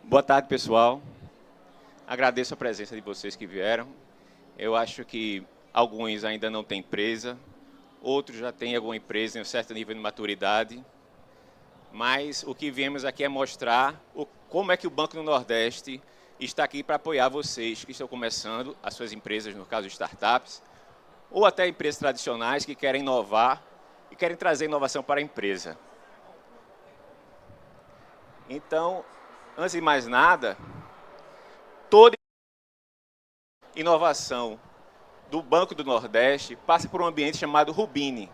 Boa tarde, pessoal. Agradeço a presença de vocês que vieram. Eu acho que alguns ainda não têm empresa, outros já têm alguma empresa em um certo nível de maturidade, mas o que viemos aqui é mostrar como é que o Banco do Nordeste está aqui para apoiar vocês que estão começando, as suas empresas, no caso startups, ou até empresas tradicionais que querem inovar e querem trazer inovação para a empresa. Então, antes de mais nada, toda inovação do Banco do Nordeste passa por um ambiente chamado Rubini.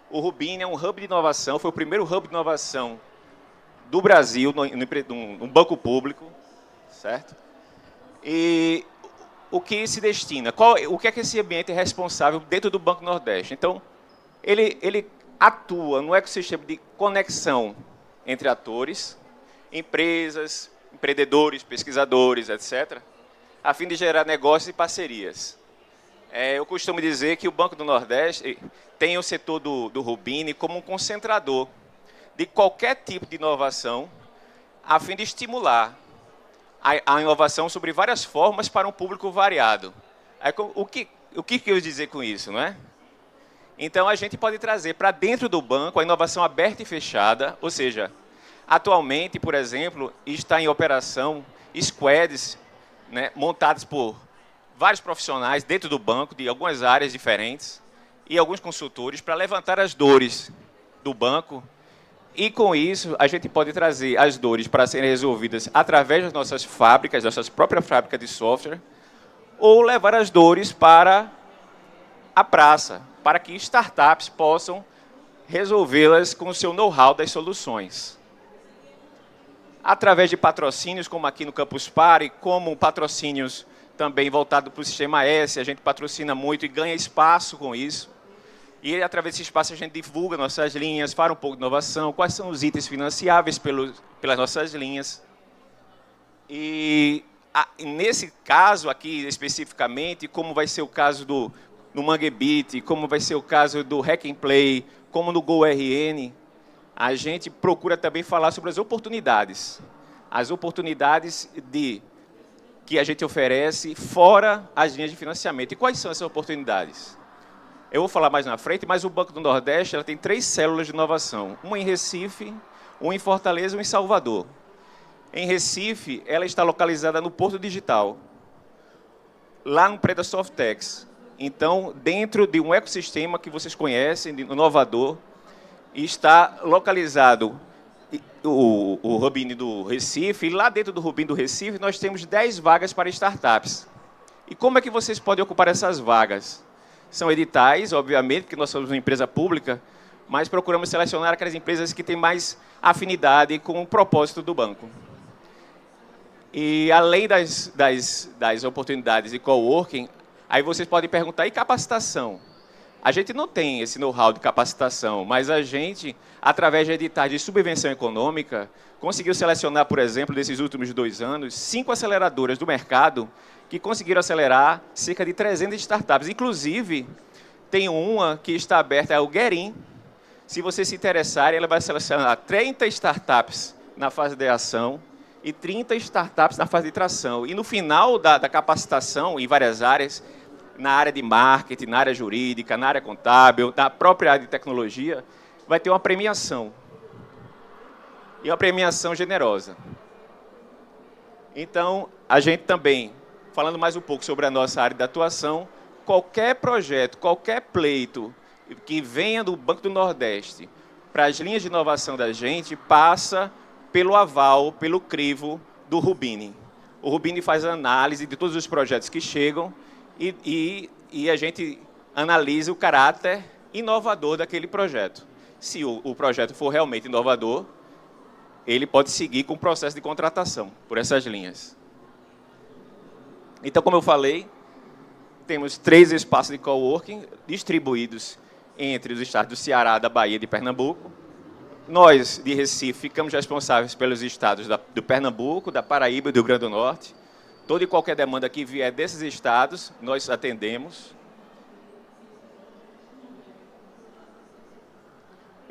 O Rubini é um hub de inovação, foi o primeiro hub de inovação do Brasil, num banco público, certo? E o que se destina? O que é que esse ambiente é responsável dentro do Banco do Nordeste? Então, ele atua no ecossistema de conexão entre atores, empresas, empreendedores, pesquisadores, etc., a fim de gerar negócios e parcerias. Eu costumo dizer que o Banco do Nordeste tem o setor do Rubini como um concentrador de qualquer tipo de inovação, a fim de estimular a inovação sobre várias formas para um público variado. O que eu quis dizer com isso, não é? Então, a gente pode trazer para dentro do banco a inovação aberta e fechada, ou seja, atualmente, por exemplo, está em operação squads, né, montados por vários profissionais dentro do banco, de algumas áreas diferentes, e alguns consultores, para levantar as dores do banco. E, com isso, a gente pode trazer as dores para serem resolvidas através das nossas fábricas, nossas próprias fábricas de software, ou levar as dores para a praça, para que startups possam resolvê-las com o seu know-how das soluções. Através de patrocínios, como aqui no Campus Party, como patrocínios também voltados para o Sistema S, a gente patrocina muito e ganha espaço com isso. E, através desse espaço, a gente divulga nossas linhas, fala um pouco de inovação, quais são os itens financiáveis pelas nossas linhas. E, nesse caso aqui, especificamente, como vai ser o caso do Manguebit, como vai ser o caso do Hack and Play, como no GoRN, a gente procura também falar sobre as oportunidades que a gente oferece fora as linhas de financiamento. E quais são essas oportunidades? Eu vou falar mais na frente, mas o Banco do Nordeste ela tem 3 células de inovação. Uma em Recife, uma em Fortaleza e uma em Salvador. Em Recife, ela está localizada no Porto Digital, lá no prédio da Softex. Então, dentro de um ecossistema que vocês conhecem, inovador, está localizado o Rubini do Recife, e lá dentro do Rubini do Recife nós temos 10 vagas para startups. E como é que vocês podem ocupar essas vagas? São editais, obviamente, porque nós somos uma empresa pública, mas procuramos selecionar aquelas empresas que têm mais afinidade com o propósito do banco. E, além das oportunidades de coworking, aí vocês podem perguntar, e capacitação? A gente não tem esse know-how de capacitação, mas a gente, através de editais de subvenção econômica, conseguiu selecionar, por exemplo, nesses últimos 2 anos, 5 aceleradoras do mercado que conseguiram acelerar cerca de 300 startups. Inclusive, tem uma que está aberta, é o Guerin. Se vocês se interessarem, ela vai selecionar 30 startups na fase de ação e 30 startups na fase de tração. E no final da capacitação, em várias áreas, na área de marketing, na área jurídica, na área contábil, na própria área de tecnologia, vai ter uma premiação. E uma premiação generosa. Então, a gente também, falando mais um pouco sobre a nossa área de atuação, qualquer projeto, qualquer pleito que venha do Banco do Nordeste para as linhas de inovação da gente, passa pelo aval, pelo crivo do Rubini. O Rubini faz a análise de todos os projetos que chegam e a gente analisa o caráter inovador daquele projeto. Se o projeto for realmente inovador, ele pode seguir com o processo de contratação por essas linhas. Então, como eu falei, temos 3 espaços de coworking distribuídos entre os estados do Ceará, da Bahia e de Pernambuco. Nós, de Recife, ficamos responsáveis pelos estados do Pernambuco, da Paraíba e do Rio Grande do Norte. Toda e qualquer demanda que vier desses estados, nós atendemos.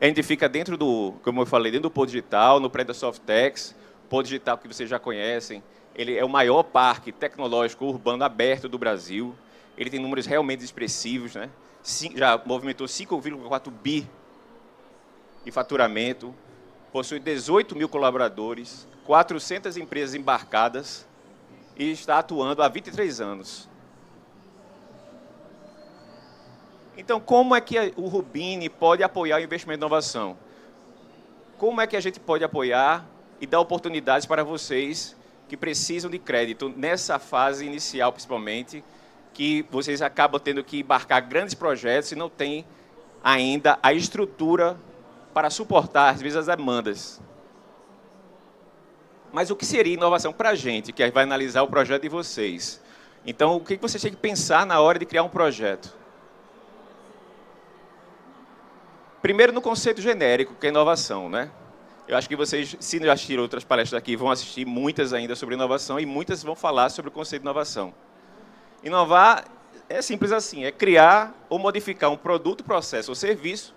A gente fica dentro do, como eu falei, dentro do Porto Digital, no prédio da Softex, Polo Digital, que vocês já conhecem. Ele é o maior parque tecnológico urbano aberto do Brasil. Ele tem números realmente expressivos, né? Já movimentou 5,4 bi de faturamento, possui 18 mil colaboradores, 400 empresas embarcadas e está atuando há 23 anos. Então, como é que o Roubini pode apoiar o investimento em inovação? Como é que a gente pode apoiar e dar oportunidades para vocês que precisam de crédito nessa fase inicial, principalmente, que vocês acabam tendo que embarcar grandes projetos e não têm ainda a estrutura para suportar, às vezes, as demandas. Mas o que seria inovação para a gente, que vai analisar o projeto de vocês? Então, o que vocês têm que pensar na hora de criar um projeto? Primeiro, no conceito genérico, que é inovação, né? Eu acho que vocês, se já assistiram outras palestras aqui, vão assistir muitas ainda sobre inovação e muitas vão falar sobre o conceito de inovação. Inovar é simples assim, é criar ou modificar um produto, processo ou serviço,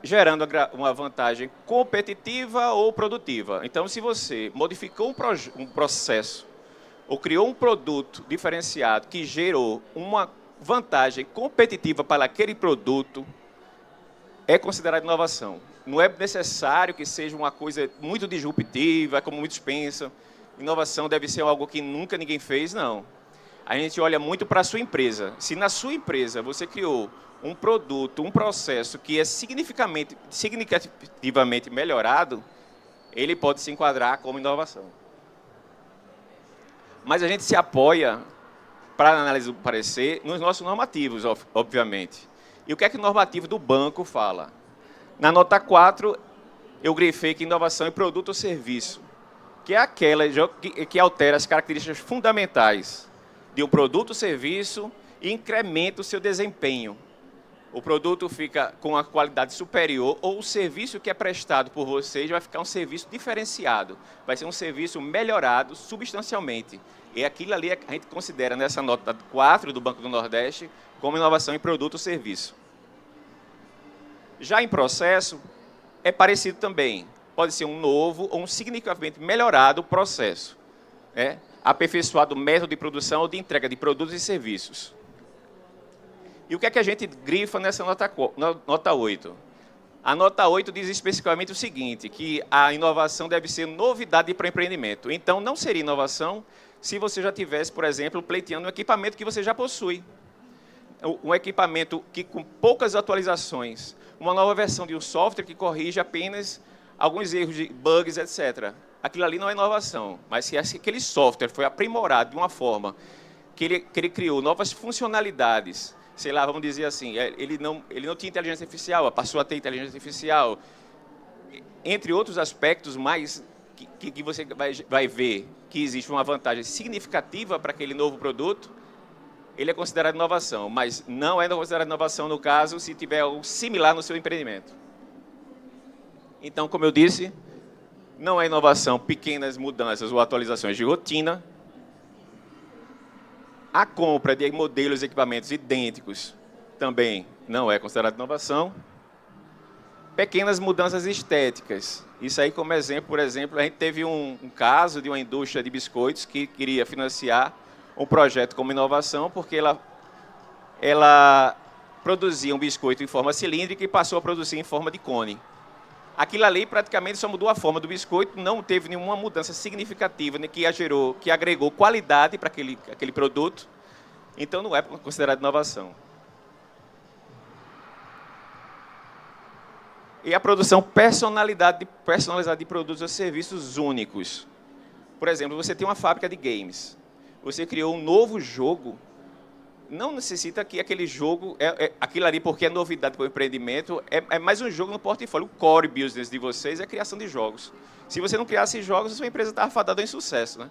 gerando uma vantagem competitiva ou produtiva. Então, se você modificou um processo ou criou um produto diferenciado que gerou uma vantagem competitiva para aquele produto, é considerado inovação. Não é necessário que seja uma coisa muito disruptiva, como muitos pensam. Inovação deve ser algo que nunca ninguém fez, não. A gente olha muito para a sua empresa. Se na sua empresa você criou um produto, um processo que é significativamente melhorado, ele pode se enquadrar como inovação. Mas a gente se apoia, para a análise do parecer, nos nossos normativos, obviamente. E o que é que o normativo do banco fala? Na nota 4, eu grifei que inovação é produto ou serviço, que é aquela que altera as características fundamentais de um produto ou serviço e incrementa o seu desempenho. O produto fica com uma qualidade superior ou o serviço que é prestado por vocês vai ficar um serviço diferenciado, vai ser um serviço melhorado substancialmente. E aquilo ali a gente considera nessa nota 4 do Banco do Nordeste como inovação em produto ou serviço. Já em processo, é parecido também. Pode ser um novo ou um significativamente melhorado processo. Aperfeiçoado o método de produção ou de entrega de produtos e serviços. E o que é que a gente grifa nessa nota 8? A nota 8 diz especificamente o seguinte, que a inovação deve ser novidade para o empreendimento. Então, não seria inovação se você já tivesse, por exemplo, pleiteando um equipamento que você já possui. Um equipamento que, com poucas atualizações, uma nova versão de um software que corrige apenas alguns erros de bugs, etc. Aquilo ali não é inovação, mas se aquele software foi aprimorado de uma forma que ele criou novas funcionalidades, sei lá, vamos dizer assim, ele não tinha inteligência artificial, passou a ter inteligência artificial, entre outros aspectos mais que você vai ver que existe uma vantagem significativa para aquele novo produto, ele é considerado inovação, mas não é considerado inovação no caso se tiver algo similar no seu empreendimento. Então, como eu disse, não é inovação pequenas mudanças ou atualizações de rotina. A compra de modelos e equipamentos idênticos também não é considerado inovação. Pequenas mudanças estéticas. Isso aí, como exemplo, por exemplo, a gente teve um caso de uma indústria de biscoitos que queria financiar um projeto como inovação, porque ela produzia um biscoito em forma cilíndrica e passou a produzir em forma de cone. Aquilo ali praticamente só mudou a forma do biscoito, não teve nenhuma mudança significativa, né, que agregou qualidade para aquele produto, então não é considerado inovação. E a produção personalizada de produtos ou serviços únicos. Por exemplo, você tem uma fábrica de games. Você criou um novo jogo, não necessita que aquele jogo, aquilo ali porque é novidade para o empreendimento, é mais um jogo no portfólio. O core business de vocês é a criação de jogos. Se você não criasse jogos, a sua empresa estava fadada em sucesso, né?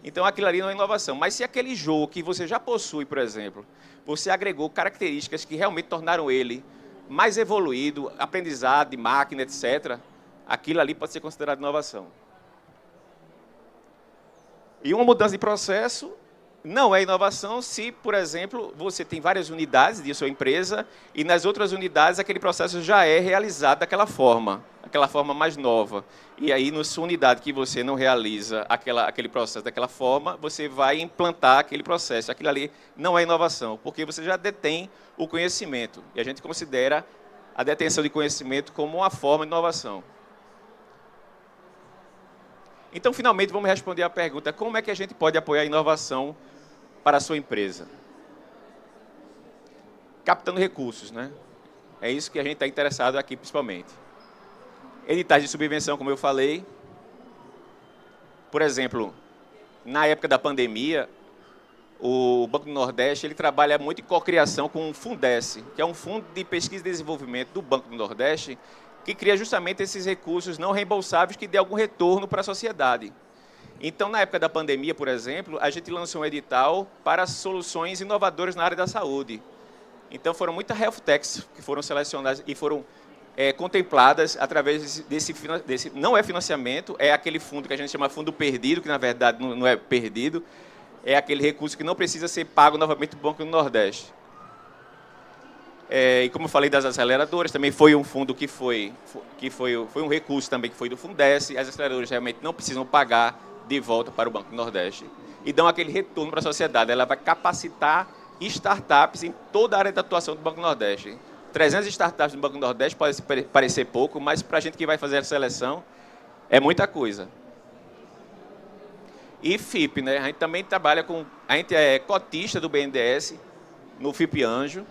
Então, aquilo ali não é inovação. Mas se aquele jogo que você já possui, por exemplo, você agregou características que realmente tornaram ele mais evoluído, aprendizado de máquina, etc., aquilo ali pode ser considerado inovação. E uma mudança de processo não é inovação se, por exemplo, você tem várias unidades de sua empresa e nas outras unidades aquele processo já é realizado daquela forma. aquela forma mais nova. E aí, na sua unidade que você não realiza aquele processo daquela forma, você vai implantar aquele processo. Aquilo ali não é inovação, porque você já detém o conhecimento. E a gente considera a detenção de conhecimento como uma forma de inovação. Então, finalmente, vamos responder à pergunta: como é que a gente pode apoiar a inovação para a sua empresa? Captando recursos, né? É isso que a gente está interessado aqui, principalmente. Editais de subvenção, como eu falei. Por exemplo, na época da pandemia, o Banco do Nordeste ele trabalha muito em cocriação com o Fundesc, que é um fundo de pesquisa e desenvolvimento do Banco do Nordeste, que cria justamente esses recursos não reembolsáveis que dê algum retorno para a sociedade. Então, na época da pandemia, por exemplo, a gente lançou um edital para soluções inovadoras na área da saúde. Então, foram muitas health techs que foram selecionadas e foram contempladas através desse, não é financiamento, é aquele fundo que a gente chama fundo perdido, que na verdade não é perdido, é aquele recurso que não precisa ser pago novamente do Banco do Nordeste. E como eu falei das aceleradoras, também foi um fundo que foi um recurso também que foi do Fundesc. As aceleradoras realmente não precisam pagar de volta para o Banco do Nordeste e dão aquele retorno para a sociedade. Ela vai capacitar startups em toda a área de atuação do Banco do Nordeste. 300 startups no Banco do Nordeste pode parecer pouco, mas para a gente que vai fazer a seleção é muita coisa. E FIP, né? A gente também trabalha com... A gente é cotista do BNDES no FIP Anjo.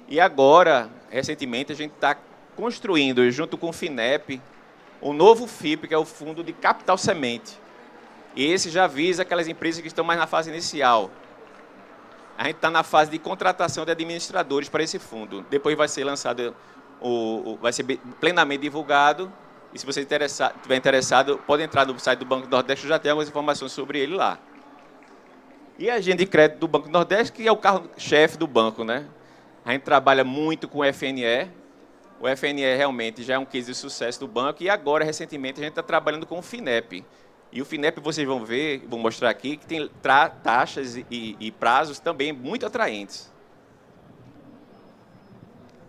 E agora, recentemente, a gente está construindo, junto com o FINEP, um novo FIP, que é o Fundo de Capital Semente. E esse já visa aquelas empresas que estão mais na fase inicial. A gente está na fase de contratação de administradores para esse fundo. Depois vai ser lançado, vai ser plenamente divulgado. E se você estiver interessado, pode entrar no site do Banco do Nordeste, já tem algumas informações sobre ele lá. E a agenda de crédito do Banco do Nordeste, que é o carro-chefe do banco, né? A gente trabalha muito com o FNE. O FNE realmente já é um case de sucesso do banco. E agora, recentemente, a gente está trabalhando com o FINEP. E o FINEP, vocês vão ver, vou mostrar aqui, que tem taxas e prazos também muito atraentes.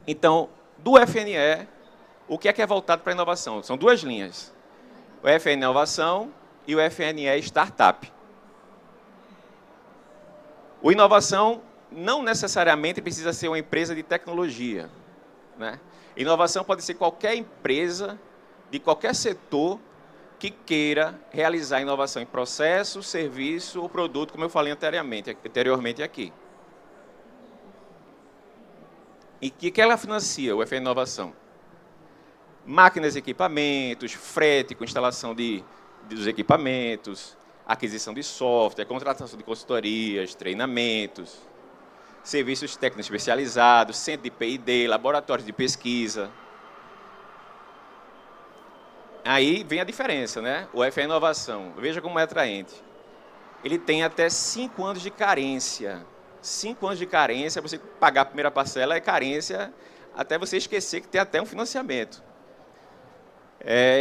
Então, do FNE, o que é voltado para a inovação? São duas linhas. O FNE Inovação e o FNE Startup. O inovação não necessariamente precisa ser uma empresa de tecnologia, né? Inovação pode ser qualquer empresa, de qualquer setor, que queira realizar inovação em processo, serviço ou produto, como eu falei anteriormente aqui. E o que ela financia, o FNE Inovação? Máquinas e equipamentos, frete com instalação dos equipamentos, aquisição de software, contratação de consultorias, treinamentos, serviços técnicos especializados, centro de P&D, laboratórios de pesquisa. Aí vem a diferença, né? O FNE Inovação, veja como é atraente. Ele tem até 5 anos de carência. 5 anos de carência, você pagar a primeira parcela é carência, até você esquecer que tem até um financiamento.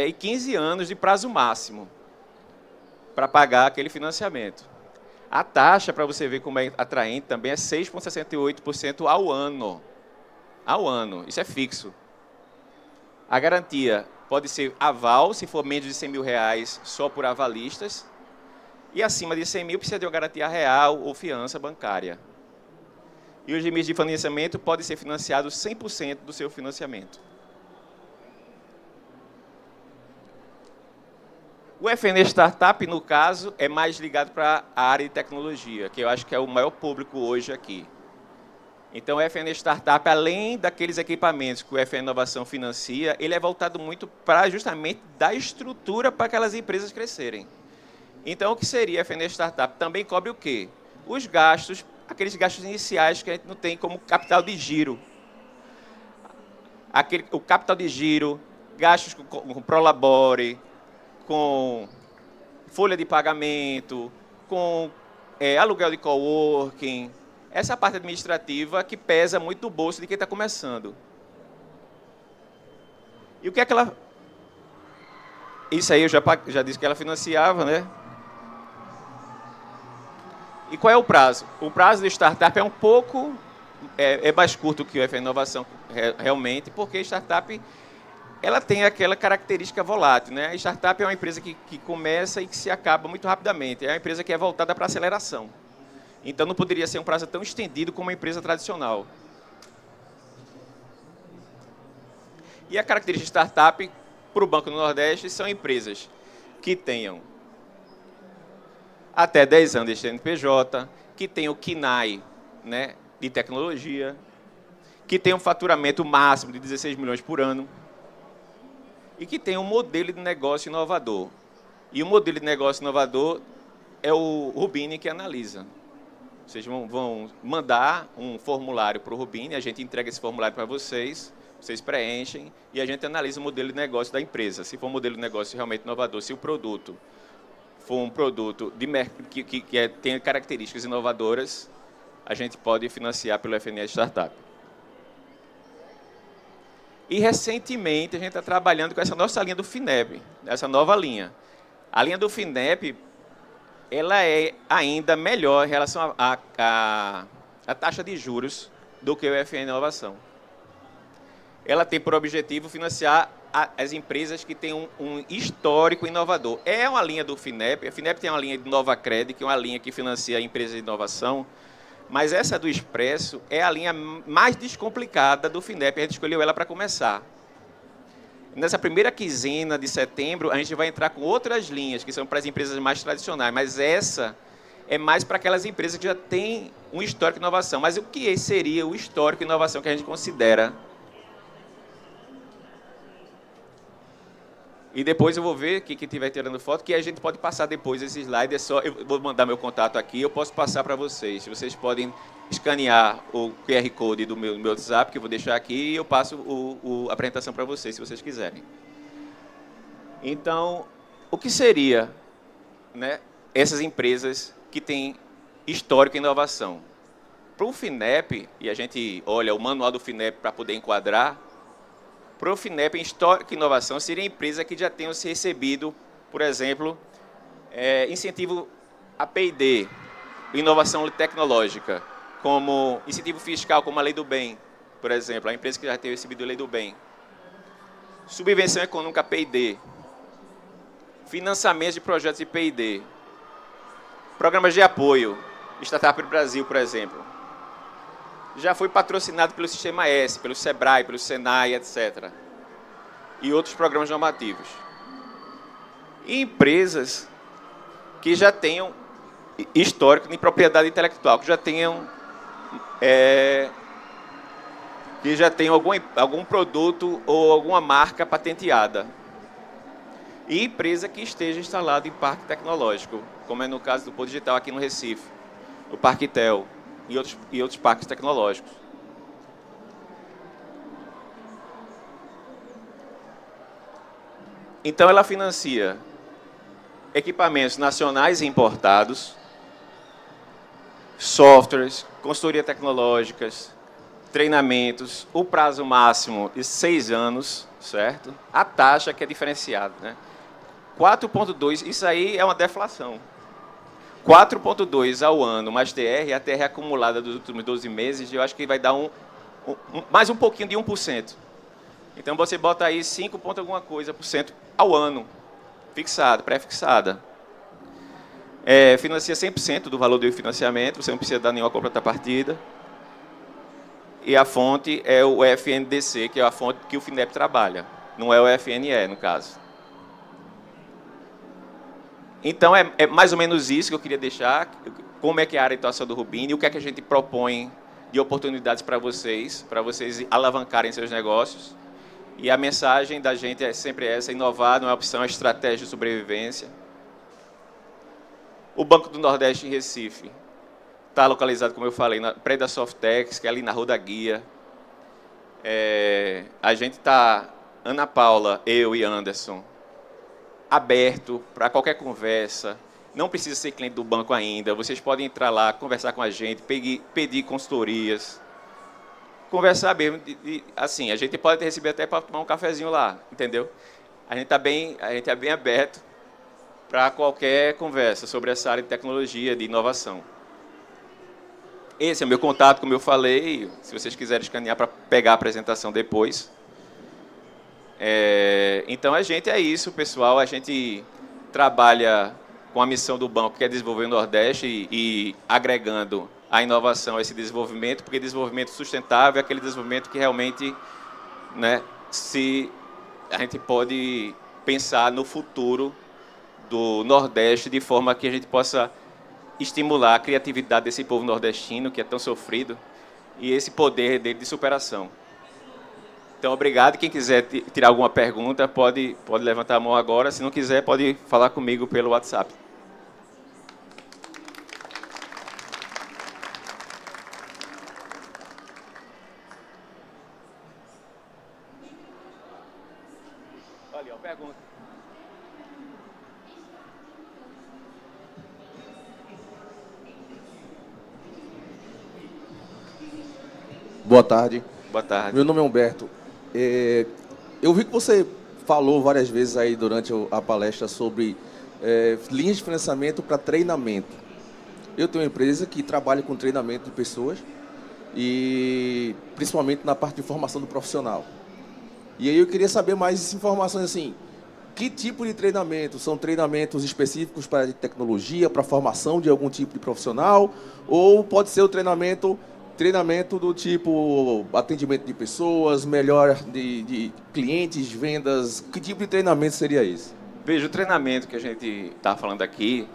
E 15 anos de prazo máximo para pagar aquele financiamento. A taxa, para você ver como é atraente, também é 6,68% ao ano. Ao ano, isso é fixo. A garantia pode ser aval, se for menos de R$100.000, só por avalistas. E acima de R$100.000, precisa de uma garantia real ou fiança bancária. E os limites de financiamento podem ser financiados 100% do seu financiamento. O FNE Startup, no caso, é mais ligado para a área de tecnologia, que eu acho que é o maior público hoje aqui. Então, o FNE Startup, além daqueles equipamentos que o FNE Inovação financia, ele é voltado muito para justamente dar estrutura para aquelas empresas crescerem. Então, o que seria FNE Startup? Também cobre o quê? Os gastos, aqueles gastos iniciais que a gente não tem como capital de giro. O capital de giro, gastos com Prolabore, com folha de pagamento, com aluguel de coworking, essa parte administrativa que pesa muito no bolso de quem está começando. E o que é que ela... Isso aí eu já disse que ela financiava, né? E qual é o prazo? O prazo de startup é um pouco... É mais curto que o FNE Inovação, realmente, porque startup ela tem aquela característica volátil, né? A startup é uma empresa que começa e que se acaba muito rapidamente. É uma empresa que é voltada para aceleração. Então, não poderia ser um prazo tão estendido como uma empresa tradicional. E a característica de startup para o Banco do Nordeste são empresas que tenham até 10 anos de CNPJ, que tenham o KNAI, né, de tecnologia, que tenham um faturamento máximo de 16 milhões por ano e que tenham um modelo de negócio inovador. E o modelo de negócio inovador é o Roubini que analisa. Vocês vão mandar um formulário para o Roubini, a gente entrega esse formulário para vocês, vocês preenchem e a gente analisa o modelo de negócio da empresa. Se for um modelo de negócio realmente inovador, se o produto for um produto que tem características inovadoras, a gente pode financiar pelo FNS Startup. E, recentemente, a gente está trabalhando com essa nossa linha do FINEP, essa nova linha. A linha do FINEP, ela é ainda melhor em relação à taxa de juros do que o FN Inovação. Ela tem por objetivo financiar as empresas que têm um histórico inovador. É uma linha do FINEP. A FINEP tem uma linha de Nova Credit, que é uma linha que financia empresas de inovação, mas essa do Expresso é a linha mais descomplicada do FINEP. A gente escolheu ela para começar. Nessa primeira quinzena de setembro, a gente vai entrar com outras linhas, que são para as empresas mais tradicionais, mas essa é mais para aquelas empresas que já têm um histórico de inovação. Mas o que seria o histórico de inovação que a gente considera? E depois eu vou ver quem estiver tirando foto, que a gente pode passar depois esse slide. Eu vou mandar meu contato aqui, eu posso passar para vocês. Vocês podem escanear o QR Code do meu WhatsApp, que eu vou deixar aqui, e eu passo a apresentação para vocês, se vocês quiserem. Então, o que seria, né, essas empresas que têm histórico em inovação? Para o FINEP, e a gente olha o manual do FINEP para poder enquadrar, para o FINEP, em histórico e inovação, seria empresa que já tenham se recebido, por exemplo, incentivo a P&D, inovação tecnológica, como incentivo fiscal, como a Lei do Bem, por exemplo, a empresa que já tem recebido a Lei do Bem. Subvenção econômica P&D, financiamento de projetos de P&D, programas de apoio, Startup Brasil, por exemplo. Já foi patrocinado pelo Sistema S, pelo SEBRAE, pelo SENAI, etc. E outros programas normativos. E empresas que já tenham histórico de propriedade intelectual, que já tenham algum produto ou alguma marca patenteada. E empresa que esteja instalada em parque tecnológico, como é no caso do Polo Digital aqui no Recife, o Parque Tel e outros parques tecnológicos. Então, ela financia equipamentos nacionais e importados, softwares, consultoria tecnológicas, treinamentos, o prazo máximo de 6 anos, certo? A taxa que é diferenciada, né? 4,2, isso aí é uma deflação. 4,2 ao ano, mais TR, a TR acumulada dos últimos 12 meses, eu acho que vai dar mais um pouquinho de 1%. Então, você bota aí 5 ponto alguma coisa por cento ao ano, fixada, pré-fixada. Financia 100% do valor do financiamento, você não precisa dar nenhuma contrapartida. E a fonte é o FNDC, que é a fonte que o FINEP trabalha, não é o FNE, no caso. Então, é mais ou menos isso que eu queria deixar, como é que é a área de atuação do Roubini, o que é que a gente propõe de oportunidades para vocês alavancarem seus negócios. E a mensagem da gente é sempre essa: inovar não é opção, é estratégia de sobrevivência. O Banco do Nordeste em Recife está localizado, como eu falei, na prédio da Softex, que é ali na Rua da Guia. A gente está, Ana Paula, eu e Anderson, aberto para qualquer conversa. Não precisa ser cliente do banco ainda. Vocês podem entrar lá, conversar com a gente, pedir consultorias, conversar mesmo. Assim, a gente pode receber até para tomar um cafezinho lá, entendeu? A gente é bem aberto para qualquer conversa sobre essa área de tecnologia, de inovação. Esse é o meu contato, como eu falei. Se vocês quiserem escanear para pegar a apresentação depois. Então, a gente é isso, pessoal. A gente trabalha com a missão do banco, que é desenvolver o Nordeste e agregando a inovação a esse desenvolvimento, porque desenvolvimento sustentável é aquele desenvolvimento que realmente, né, se a gente pode pensar no futuro do Nordeste de forma que a gente possa estimular a criatividade desse povo nordestino, que é tão sofrido, e esse poder dele de superação. Então, obrigado. Quem quiser tirar alguma pergunta, pode levantar a mão agora. Se não quiser, pode falar comigo pelo WhatsApp. Olha, uma pergunta. Boa tarde. Boa tarde. Meu nome é Humberto. Eu vi que você falou várias vezes aí durante a palestra sobre linhas de financiamento para treinamento. Eu tenho uma empresa que trabalha com treinamento de pessoas e principalmente na parte de formação do profissional. E aí eu queria saber mais informações assim, que tipo de treinamento? São treinamentos específicos para tecnologia, para formação de algum tipo de profissional? Ou pode ser o treinamento do tipo atendimento de pessoas, melhor de clientes, vendas? Que tipo de treinamento seria esse? Veja, o treinamento que a gente está falando aqui,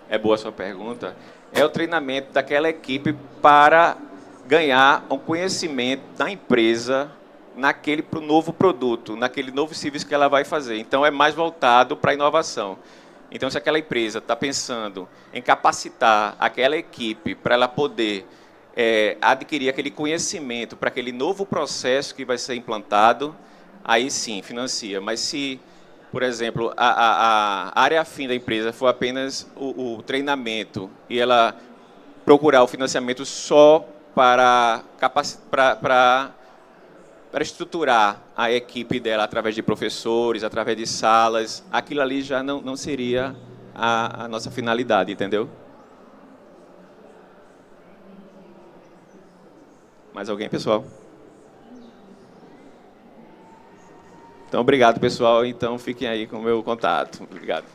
é boa a sua pergunta, é o treinamento daquela equipe para ganhar um conhecimento da empresa naquele novo produto, naquele novo serviço que ela vai fazer. Então, é mais voltado para a inovação. Então, se aquela empresa está pensando em capacitar aquela equipe para ela poder adquirir aquele conhecimento para aquele novo processo que vai ser implantado, aí sim, financia. Mas se, por exemplo, a área afim da empresa for apenas o treinamento e ela procurar o financiamento só para estruturar a equipe dela através de professores, através de salas, aquilo ali já não seria a nossa finalidade, entendeu? Mais alguém, pessoal? Então, obrigado, pessoal. Então, fiquem aí com o meu contato. Obrigado.